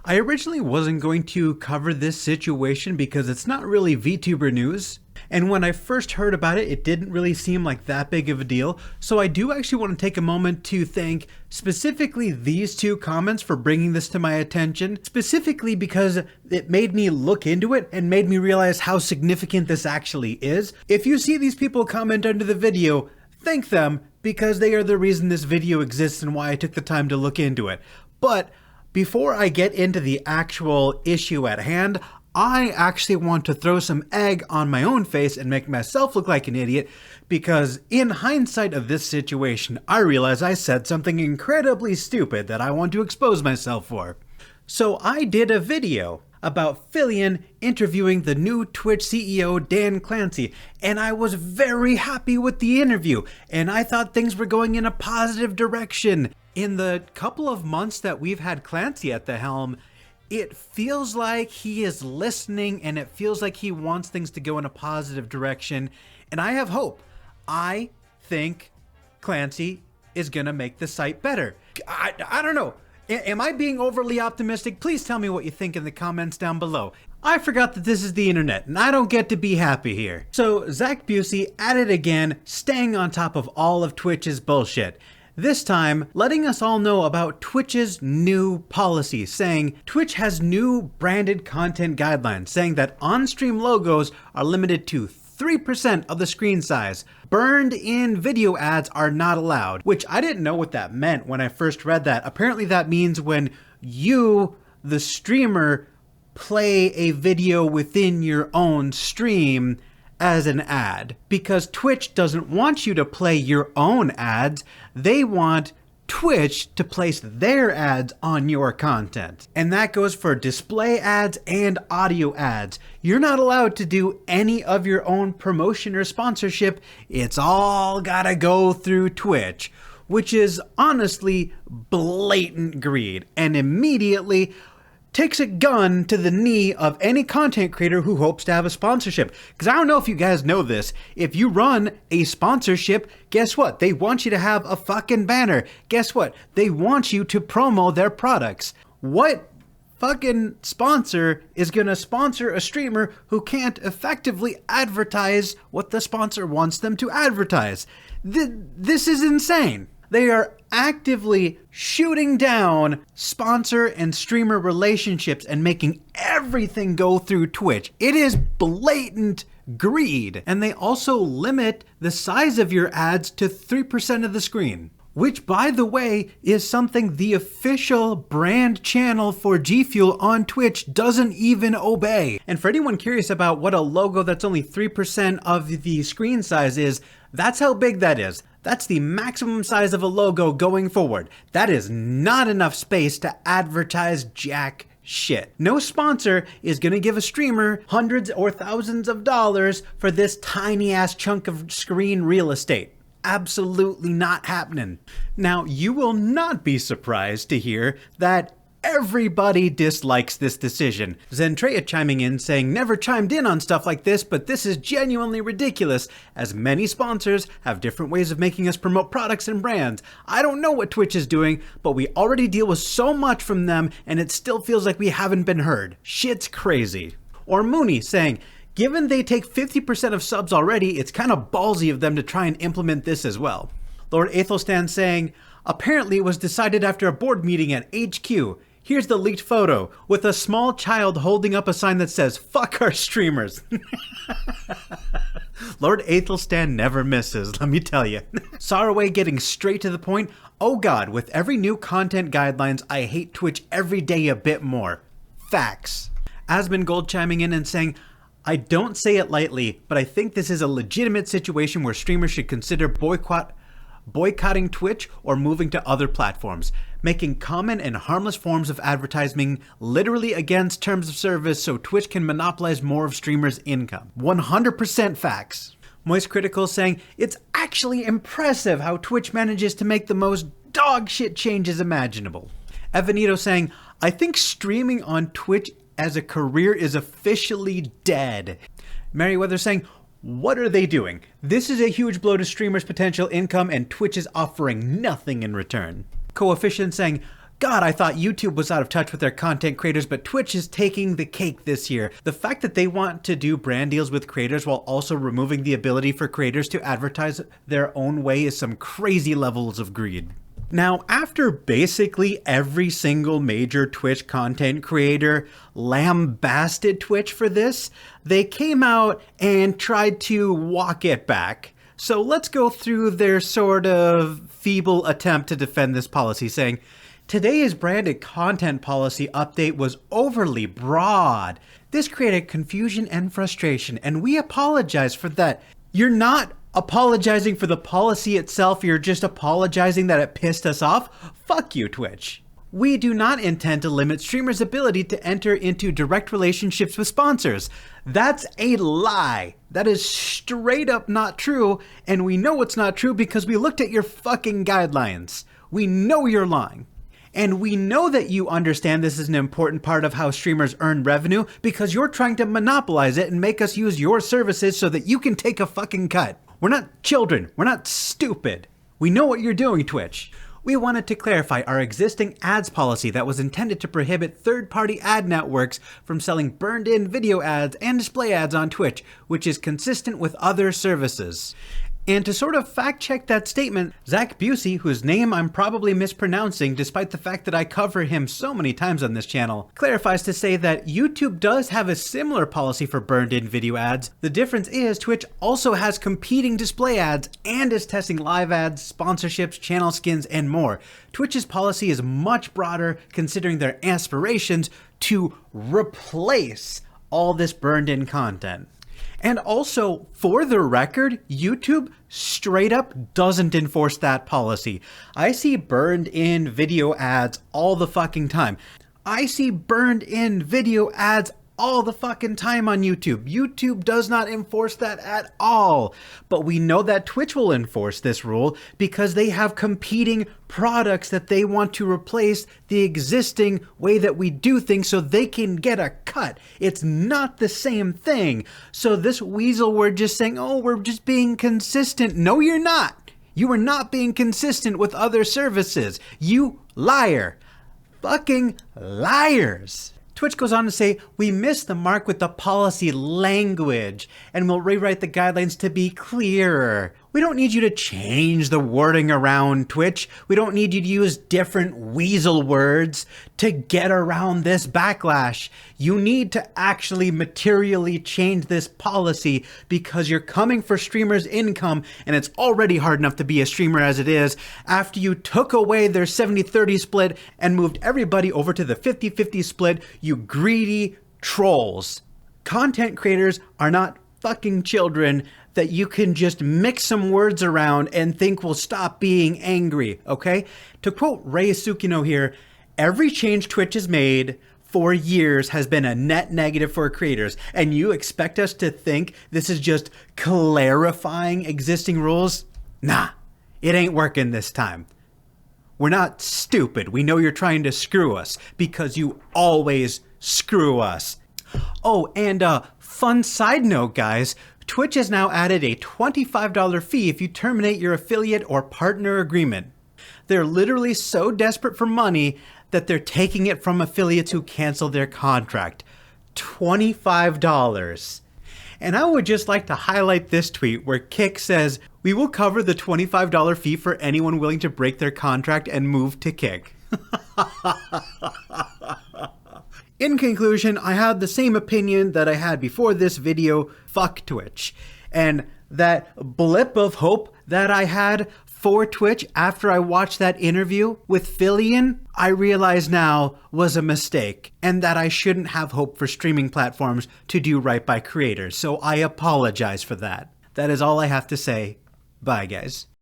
I originally wasn't going to cover this situation because it's not really VTuber news. And when I first heard about it, it didn't really seem like that big of a deal. So I do actually want to take a moment to thank specifically these two comments for bringing this to my attention, specifically because it made me look into it and made me realize how significant this actually is. If you see these people comment under the video, thank them because they are the reason this video exists and why I took the time to look into it. But before I get into the actual issue at hand, I actually want to throw some egg on my own face and make myself look like an idiot because in hindsight of this situation, I realize I said something incredibly stupid that I want to expose myself for. So I did a video about Fillion interviewing the new Twitch CEO Dan Clancy, and I was very happy with the interview, and I thought things were going in a positive direction. In the couple of months that we've had Clancy at the helm, it feels like he is listening and it feels like he wants things to go in a positive direction. And I have hope. I think Clancy is going to make the site better. I don't know. Am I being overly optimistic? Please tell me what you think in the comments down below. I forgot that this is the internet and I don't get to be happy here. So Zack Bussey at it again, staying on top of all of Twitch's bullshit. This time, letting us all know about Twitch's new policy, saying Twitch has new branded content guidelines, saying that on-stream logos are limited to 3% of the screen size. Burned in video ads are not allowed, which I didn't know what that meant when I first read that. Apparently that means when you, the streamer, play a video within your own stream as an ad, because Twitch doesn't want you to play your own ads. They want Twitch to place their ads on your content. And that goes for display ads and audio ads. You're not allowed to do any of your own promotion or sponsorship. It's all gotta go through Twitch, which is honestly blatant greed and immediately takes a gun to the knee of any content creator who hopes to have a sponsorship. Because I don't know if you guys know this, if you run a sponsorship, guess what? They want you to have a fucking banner. Guess what? They want you to promo their products. What fucking sponsor is gonna sponsor a streamer who can't effectively advertise what the sponsor wants them to advertise? This is insane. They are actively shooting down sponsor and streamer relationships and making everything go through Twitch. It is blatant greed. And they also limit the size of your ads to 3% of the screen, which, by the way, is something the official brand channel for G Fuel on Twitch doesn't even obey. And for anyone curious about what a logo that's only 3% of the screen size is, that's how big that is. That's the maximum size of a logo going forward. That is not enough space to advertise jack shit. No sponsor is gonna give a streamer hundreds or thousands of dollars for this tiny ass chunk of screen real estate. Absolutely not happening. Now, you will not be surprised to hear that everybody dislikes this decision. Zentreya chiming in saying, never chimed in on stuff like this, but this is genuinely ridiculous, as many sponsors have different ways of making us promote products and brands. I don't know what Twitch is doing, but we already deal with so much from them, and it still feels like we haven't been heard. Shit's crazy. Or Mooney saying, given they take 50% of subs already, it's kind of ballsy of them to try and implement this as well. Lord Athelstan saying, apparently it was decided after a board meeting at HQ. Here's the leaked photo with a small child holding up a sign that says, fuck our streamers. Lord Athelstan never misses, let me tell you. Saraway getting straight to the point. Oh god, with every new content guidelines, I hate Twitch every day a bit more. Facts. Asmon Gold chiming in and saying, I don't say it lightly, but I think this is a legitimate situation where streamers should consider boycotting Twitch or moving to other platforms, making common and harmless forms of advertising literally against terms of service so Twitch can monopolize more of streamers' income. 100% facts. Moist Critical saying, it's actually impressive how Twitch manages to make the most dog shit changes imaginable. Evanito saying, I think streaming on Twitch as a career is officially dead. Merriweather saying, what are they doing? This is a huge blow to streamers' potential income and Twitch is offering nothing in return. Coefficient saying, God, I thought YouTube was out of touch with their content creators, but Twitch is taking the cake this year. The fact that they want to do brand deals with creators while also removing the ability for creators to advertise their own way is some crazy levels of greed. Now, after basically every single major Twitch content creator lambasted Twitch for this, they came out and tried to walk it back. So let's go through their sort of feeble attempt to defend this policy, saying, today's branded content policy update was overly broad. This created confusion and frustration, and we apologize for that. You're not apologizing for the policy itself, you're just apologizing that it pissed us off? Fuck you, Twitch. We do not intend to limit streamers' ability to enter into direct relationships with sponsors. That's a lie. That is straight up not true, and we know it's not true because we looked at your fucking guidelines. We know you're lying. And we know that you understand this is an important part of how streamers earn revenue because you're trying to monopolize it and make us use your services so that you can take a fucking cut. We're not children. We're not stupid. We know what you're doing, Twitch. We wanted to clarify our existing ads policy that was intended to prohibit third-party ad networks from selling burned-in video ads and display ads on Twitch, which is consistent with other services. And to sort of fact-check that statement, Zack, whose name I'm probably mispronouncing despite the fact that I cover him so many times on this channel, clarifies to say that YouTube does have a similar policy for burned-in video ads. The difference is Twitch also has competing display ads and is testing live ads, sponsorships, channel skins, and more. Twitch's policy is much broader considering their aspirations to replace all this burned-in content. And also, for the record, YouTube straight up doesn't enforce that policy. I see burned in video ads all the fucking time. I see burned in video ads all the fucking time on YouTube. YouTube does not enforce that at all. But we know that Twitch will enforce this rule because they have competing products that they want to replace the existing way that we do things so they can get a cut. It's not the same thing. So this weasel, we're just saying, oh, we're just being consistent. No, you're not. You are not being consistent with other services. You liar. Fucking liars. Twitch goes on to say, we missed the mark with the policy language and will rewrite the guidelines to be clearer. We don't need you to change the wording around, Twitch. We don't need you to use different weasel words to get around this backlash. You need to actually materially change this policy because you're coming for streamers' income and it's already hard enough to be a streamer as it is after you took away their 70-30 split and moved everybody over to the 50-50 split, you greedy trolls. Content creators are not fucking children that you can just mix some words around and think will stop being angry, okay? To quote Ray Sukino here, every change Twitch has made for years has been a net negative for creators, and you expect us to think this is just clarifying existing rules? Nah, it ain't working this time. We're not stupid. We know you're trying to screw us because you always screw us. Oh, and fun side note, guys, Twitch has now added a $25 fee if you terminate your affiliate or partner agreement. They're literally so desperate for money that they're taking it from affiliates who cancel their contract. $25. And I would just like to highlight this tweet where Kick says, we will cover the $25 fee for anyone willing to break their contract and move to Kick. In conclusion, I have the same opinion that I had before this video, fuck Twitch. And that blip of hope that I had for Twitch after I watched that interview with Fillion, I realize now was a mistake and that I shouldn't have hope for streaming platforms to do right by creators. So I apologize for that. That is all I have to say. Bye, guys.